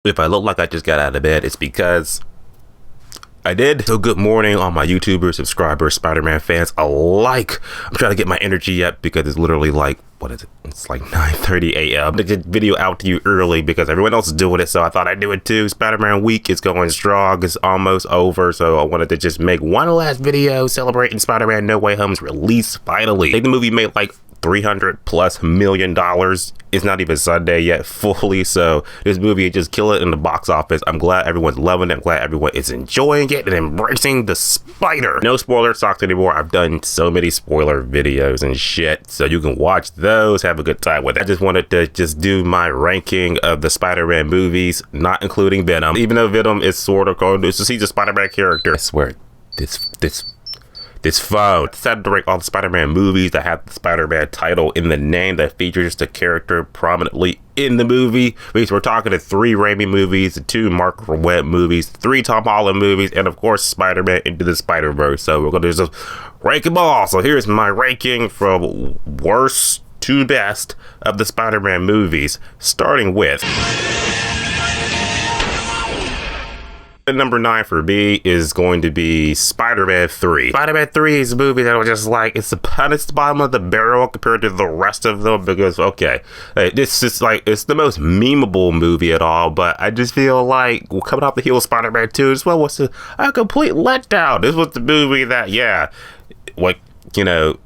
If I look like I just got out of bed, it's because I did. So good morning all my YouTubers, subscribers, SpiderMan fans alike. I'm trying to get my energy up because it's literally like, what is it? It's like 9:30 a.m. to get video out to you early because everyone else is doing it, so I thought I'd do it too. SpiderMan week is going strong. It's almost over, so I wanted to just make one last video celebrating SpiderMan No Way Home's release finally. I think the movie made like $300+ million. It's not even Sunday yet fully, so this movie just killed it in the box office. I'm glad everyone's loving it. I'm glad everyone is enjoying it and embracing the spider. No spoiler talks anymore. I've done so many spoiler videos and shit, so you can watch those, have a good time with it. I just wanted to just do my ranking of the Spider-Man movies, not including Venom, even though Venom is sort of going to see the Spider-Man character. I swear, this phone decided to rank all the Spider-Man movies that have the Spider-Man title in the name that features the character prominently in the movie. Because we're talking to 3 Raimi movies, 2 Mark Webb movies, 3 Tom Holland movies, and of course Spider-Man Into the SpiderVerse. So we're gonna just rank them all. So here's my ranking from worst to best of the Spider-Man movies, starting with number 9 for me is going to be SpiderMan 3. SpiderMan 3 is a movie that was just like, it's the bottom of the barrel compared to the rest of them because, okay, this is like, it's the most memeable movie at all, but I just feel like coming off the heel of SpiderMan 2 as well was a complete letdown. This was the movie that, yeah, like, you know,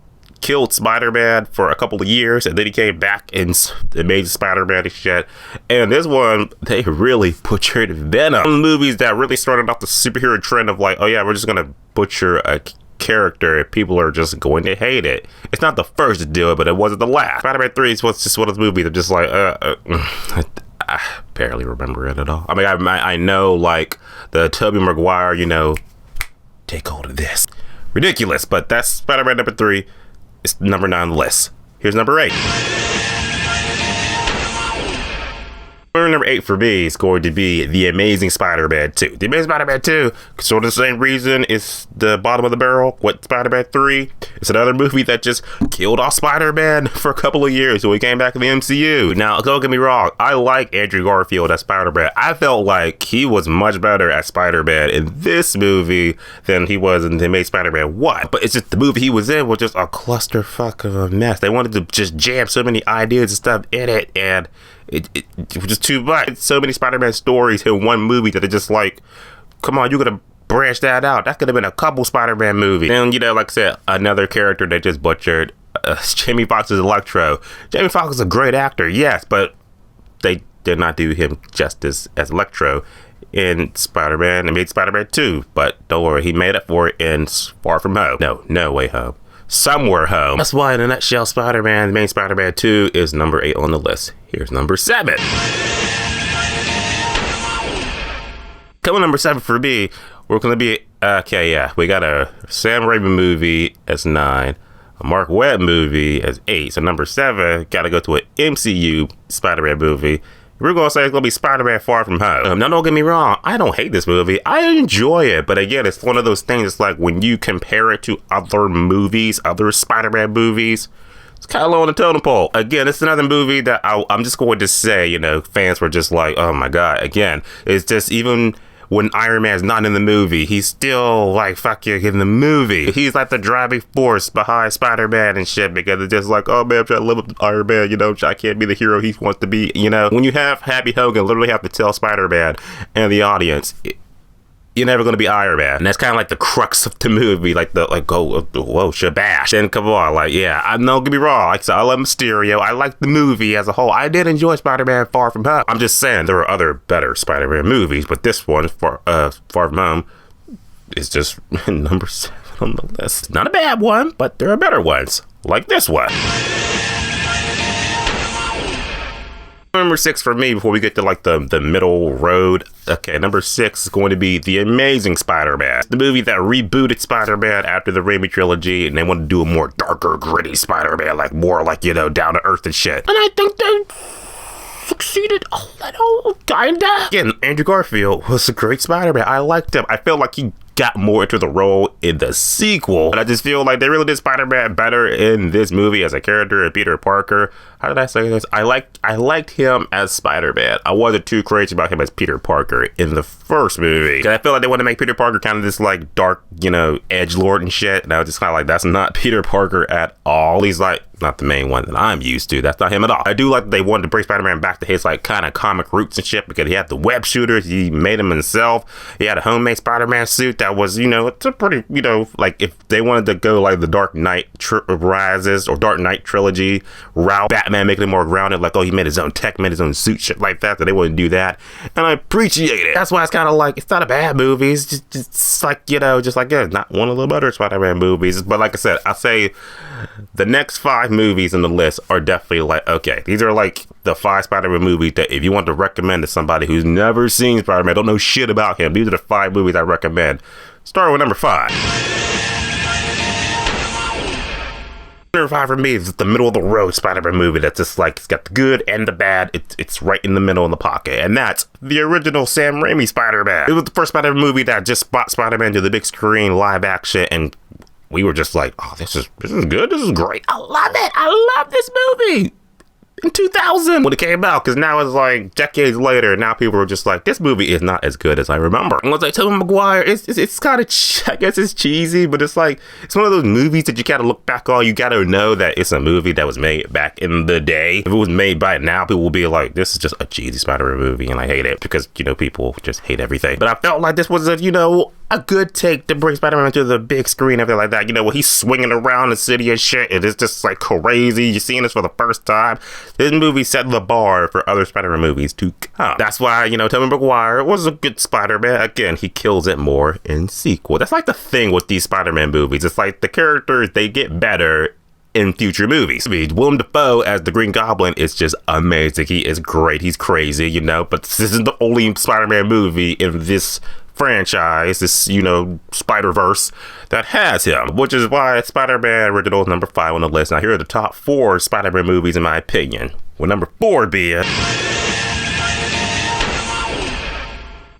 killed Spider-Man for a couple of years, and then he came back and made Spider-Man and shit. And this one, they really butchered Venom. One of the movies that really started off the superhero trend of like, oh yeah, we're just gonna butcher a character and people are just going to hate it. It's not the first to do it, but it wasn't the last. Spider-Man 3 was just one of those movies that just like, I barely remember it at all. I mean, I know like the Tobey Maguire, you know, take hold of this. Ridiculous, but that's Spider-Man number 3. It's number 9 on the list. Here's number 8. Number 8 for me is going to be The Amazing SpiderMan 2. The Amazing SpiderMan 2, sort of the same reason, it's the bottom of the barrel with Spider-Man 3. It's another movie that just killed off Spider-Man for a couple of years when he came back in the MCU. Now, don't get me wrong, I like Andrew Garfield as Spider-Man. I felt like he was much better as Spider-Man in this movie than he was in The Amazing Spider-Man 1. But it's just the movie he was in was just a clusterfuck of a mess. They wanted to just jam so many ideas and stuff in it, and it was just too much. So many Spider-Man stories in one movie that are just like, come on, you gotta branch that out. That could have been a couple Spider-Man movies. And, you know, like I said, another character they just butchered, Jamie Foxx's Electro. Jamie Foxx is a great actor, yes, but they did not do him justice as Electro in Spider-Man. They made Spider-Man 2, but don't worry, he made up for it in Far From Home. No Way Home. Somewhere Home. That's why, in a nutshell, Spider-Man, the main Spider-Man 2 is number 8 on the list. Here's number 7. Coming number 7 for me, we're going to be, okay, yeah, we got a Sam Raimi movie as 9, a Mark Webb movie as 8. So number 7, got to go to an MCU Spider-Man movie. We're going to say it's going to be Spider-Man Far From Home. Now, don't get me wrong. I don't hate this movie. I enjoy it. But again, it's one of those things. It's like when you compare it to other movies, other Spider-Man movies, it's kind of low on the totem pole. Again, it's another movie that I'm just going to say, you know, fans were just like, oh my God. Again, it's just even when Iron Man's not in the movie, he's still like, fuck you, in the movie. He's like the driving force behind Spider-Man and shit, because it's just like, oh man, I'm trying to live up to Iron Man, you know, I can't be the hero he wants to be, you know. When you have Happy Hogan literally have to tell Spider-Man and the audience, you're never going to be Iron Man. And that's kind of like the crux of the movie, like whoa, shabash. And come on, like, yeah, don't get me wrong. Like, so I love Mysterio. I like the movie as a whole. I did enjoy Spider-Man Far From Home. I'm just saying there are other better Spider-Man movies, but this one, Far From Home, is just number 7 on the list. Not a bad one, but there are better ones, like this one. Number 6 for me, before we get to like the middle road. Okay, number 6 is going to be The Amazing Spider-Man, the movie that rebooted Spider-Man after the Raimi trilogy, and they wanted to do a more darker, gritty Spider-Man, like more like, you know, down to earth and shit. And I think they succeeded a little, kinda. Again, Andrew Garfield was a great Spider-Man. I liked him. I felt like he got more into the role in the sequel. And I just feel like they really did Spider-Man better in this movie as a character, Peter Parker. How did I say this? I liked him as Spider-Man. I wasn't too crazy about him as Peter Parker in the first movie. I feel like they want to make Peter Parker kind of this like dark, edgelord and shit. And I was just kind of like, that's not Peter Parker at all. He's like, not the main one that I'm used to. That's not him at all. I do like that they wanted to bring Spider-Man back to his like kind of comic roots and shit, because he had the web shooters. He made them himself. He had a homemade Spider-Man suit that was, it's a pretty, like if they wanted to go like the Dark Knight Rises or Dark Knight trilogy route, Batman making it more grounded, like, oh, he made his own tech, made his own suit, shit like that, that they wouldn't do that. And I appreciate it. That's why it's kind of like, it's not a bad movie. It's just like, not one of the better Spider-Man movies. But like I said, I'll say the next 5 movies in the list are definitely like, okay, these are like the 5 Spider-Man movies that if you want to recommend to somebody who's never seen Spider-Man, don't know shit about him, these are the 5 movies I recommend. Start with number 5. Number 5 for me is the middle of the road Spider-Man movie that's just like, it's got the good and the bad. It's right in the middle in the pocket. And that's the original Sam Raimi Spider-Man. It was the first Spider-Man movie that just brought Spider-Man to the big screen, live action, and we were just like, oh, this is good. This is great. I love it. I love this movie. In 2000 when it came out, because now it's like decades later, now people are just like, this movie is not as good as I remember. And was like, Tobey Maguire, it's kind of, I guess it's cheesy, but it's like, it's one of those movies that you gotta look back on. You gotta know that it's a movie that was made back in the day. If it was made by now, people will be like, this is just a cheesy Spider-Man movie, and I hate it, because, people just hate everything. But I felt like this was a good take to bring Spider-Man to the big screen, everything like that. When he's swinging around the city and shit, it is just like crazy. You're seeing this for the first time. This movie set the bar for other Spider-Man movies to come. That's why, Tobey Maguire was a good Spider-Man. Again, he kills it more in sequel. That's like the thing with these Spider-Man movies. It's like the characters, they get better in future movies. Willem Dafoe as the Green Goblin is just amazing. He is great. He's crazy, but this isn't the only Spider-Man movie in this franchise, this, SpiderVerse, that has him, which is why Spider-Man original is number 5 on the list. Now, here are the top 4 Spider-Man movies, in my opinion. With number 4 being...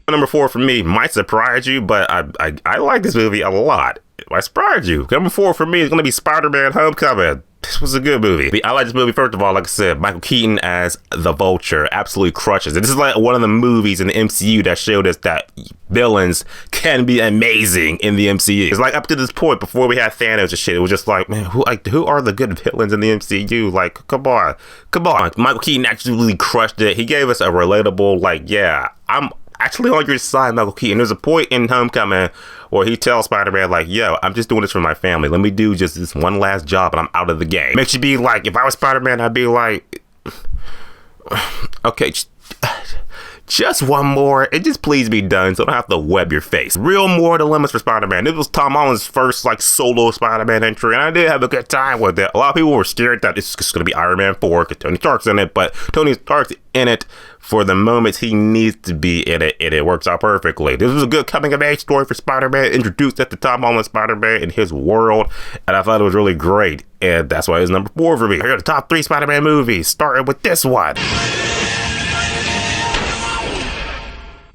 Number 4 for me might surprise you, but I like this movie a lot. It might surprise you. Number 4 for me is going to be Spider-Man Homecoming. This was a good movie. I like this movie, first of all, like I said, Michael Keaton as the Vulture absolutely crushes it. This is like one of the movies in the MCU that showed us that villains can be amazing in the MCU. It's like up to this point, before we had Thanos and shit, it was just like, man, who are the good villains in the MCU? Like, come on. Michael Keaton actually crushed it. He gave us a relatable, like, yeah, I'm actually on your side, Michael Keaton. There's a point in Homecoming where he tells Spider-Man, like, yo, I'm just doing this for my family. Let me do just this one last job and I'm out of the game. Makes you be like, if I was Spider-Man, I'd be like, okay, just one more. It just please be done so I don't have to web your face. Real more the limits for Spider-Man. This was Tom Holland's first like solo Spider-Man entry, and I did have a good time with it. A lot of people were scared that it's just going to be Iron Man 4 because Tony Stark's in it, but Tony Stark's in it for the moments he needs to be in it, and it works out perfectly. This was a good coming-of-age story for Spider-Man, introduced at the Tom Holland Spider-Man in his world, and I thought it was really great, and that's why it's number 4 for me. Here are the top 3 Spider-Man movies, starting with this one.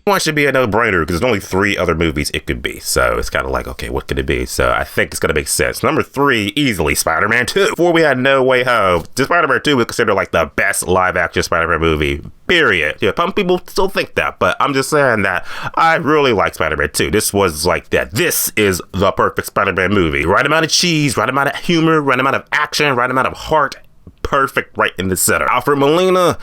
One should be a no-brainer because there's only 3 other movies it could be. So it's kind of like, okay, what could it be? So I think it's going to make sense. Number 3, easily Spider-Man 2. Before we had No Way Home, Spider-Man 2 was considered like the best live-action Spider-Man movie, period. Yeah, some people still think that, but I'm just saying that I really like Spider-Man 2. This was like that. This is the perfect Spider-Man movie. Right amount of cheese, right amount of humor, right amount of action, right amount of heart. Perfect right in the center. Alfred Molina,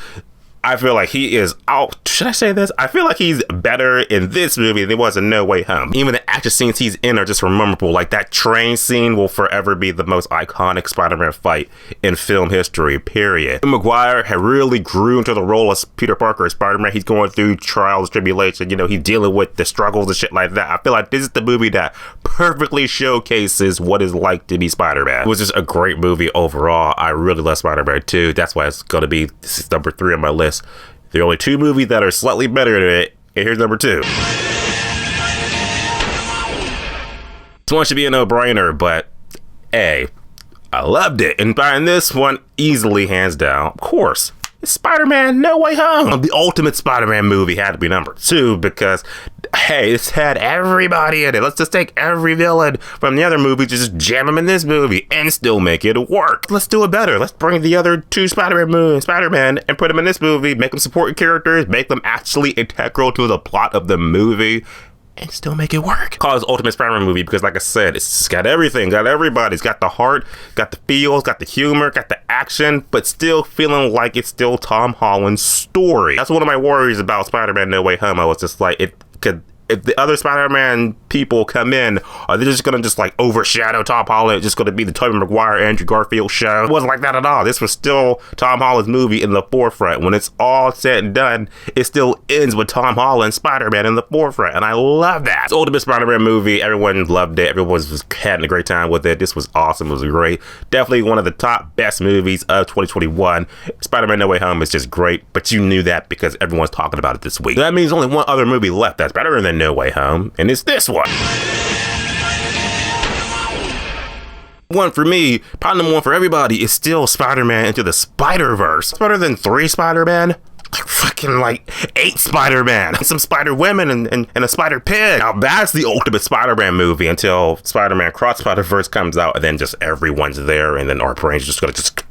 I feel like he is out. Should I say this? I feel like he's better in this movie than he was in No Way Home. Even the action scenes he's in are just memorable. Like that train scene will forever be the most iconic Spider-Man fight in film history, period. Maguire had really grew into the role as Peter Parker as Spider-Man. He's going through trials, tribulation, he's dealing with the struggles and shit like that. I feel like this is the movie that perfectly showcases what it's like to be Spider-Man. It was just a great movie overall. I really love Spider-Man 2. That's why it's going to be, this is number 3 on my list. The only 2 movies that are slightly better than it, and here's number 2. This one should be a no-brainer, but hey, I loved it. And buying this one easily, hands down, of course, it's Spider-Man No Way Home. The ultimate Spider-Man movie had to be number 2 because hey, it's had everybody in it. Let's just take every villain from the other movie, just jam them in this movie and still make it work. Let's do it better. Let's bring the other two Spider-Man and put them in this movie, make them supporting characters, make them actually integral to the plot of the movie, and still make it work. Call this Ultimate Spider-Man movie because, like I said, it's got everything, got everybody. It's got the heart, got the feels, got the humor, got the action, but still feeling like it's still Tom Holland's story. That's one of my worries about Spider-Man No Way Home. I was just like, if the other Spider-Man people come in, are they just gonna just like overshadow Tom Holland? It's just gonna be the Tobey Maguire, Andrew Garfield show? It wasn't like that at all. This was still Tom Holland's movie in the forefront. When it's all said and done, it still ends with Tom Holland, Spider-Man in the forefront, and I love that. It's Ultimate Spider-Man movie. Everyone loved it. Everyone was having a great time with it. This was awesome. It was great. Definitely one of the top best movies of 2021. Spider-Man No Way Home is just great, but you knew that because everyone's talking about it this week. That means only one other movie left that's better than No Way Home, and it's this one. One for me, probably number one for everybody, is still Spider-Man Into the SpiderVerse. It's better than 3 Spider-Man. Fucking like 8 Spider-Man, some Spider-Women and a Spider-Pig. Now that's the Ultimate Spider-Man movie until Spider-Man Cross Spider-Verse comes out, and then just everyone's there, and then our brain's just gonna just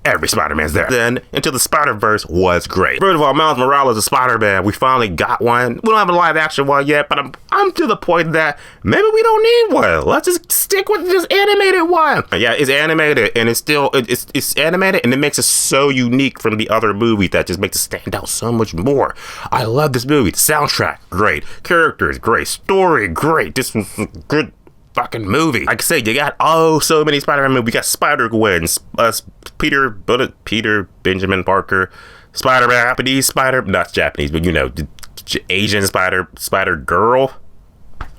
every Spider-Man's there. Then Into the Spider-Verse was great. First of all, Miles Morales is Spider-Man. We finally got one. We don't have a live action one yet, but I'm to the point that maybe we don't need one. Let's just stick with this animated one. Yeah, it's animated, and it's still it's animated, and it makes it so unique from the other movies that just makes it stand out so much more. I love this movie. The soundtrack, great. Characters, great. Story, great. This was a good fucking movie. Like I said, you got so many Spider-Man movies. We got Spider-Gwen, Peter Benjamin Parker, Spider-Man, Japanese Spider, not Japanese, but you know, Asian Spider-Girl.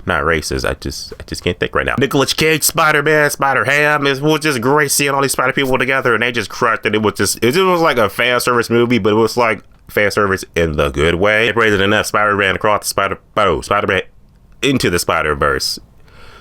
Not racist. I just can't think right now. Nicolas Cage, Spider-Man, Spider-Ham. It was just great seeing all these Spider people together, and they just crushed it. It was like a fan service movie, but it was like fan service in the good way. They raised it enough. Spider-Man across the Spider-Man Into the Spider-Verse.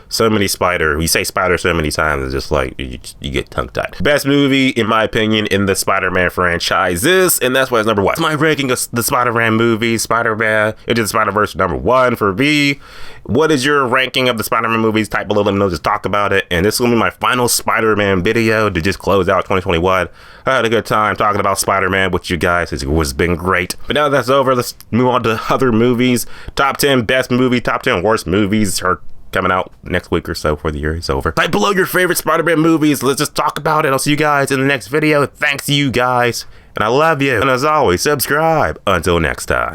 So many spider. You say spider so many times, it's just like you get tongue-tied. Best movie, in my opinion, in the Spider-Man franchises, and that's why it's number 1. It's my ranking of the Spider-Man movies. Spider-Man Into the Spider-Verse, number 1 for me. What is your ranking of the Spider-Man movies? Type below, let me know, just talk about it. And this will be my final Spider-Man video to just close out 2021. I had a good time talking about Spider-Man with you guys. It was been great. But now that's over, let's move on to other movies. Top 10 best movie, top 10 worst movies are coming out next week or so before the year is over. Type below your favorite Spider-Man movies. Let's just talk about it. I'll see you guys in the next video. Thanks you guys, and I love you. And as always, subscribe. Until next time.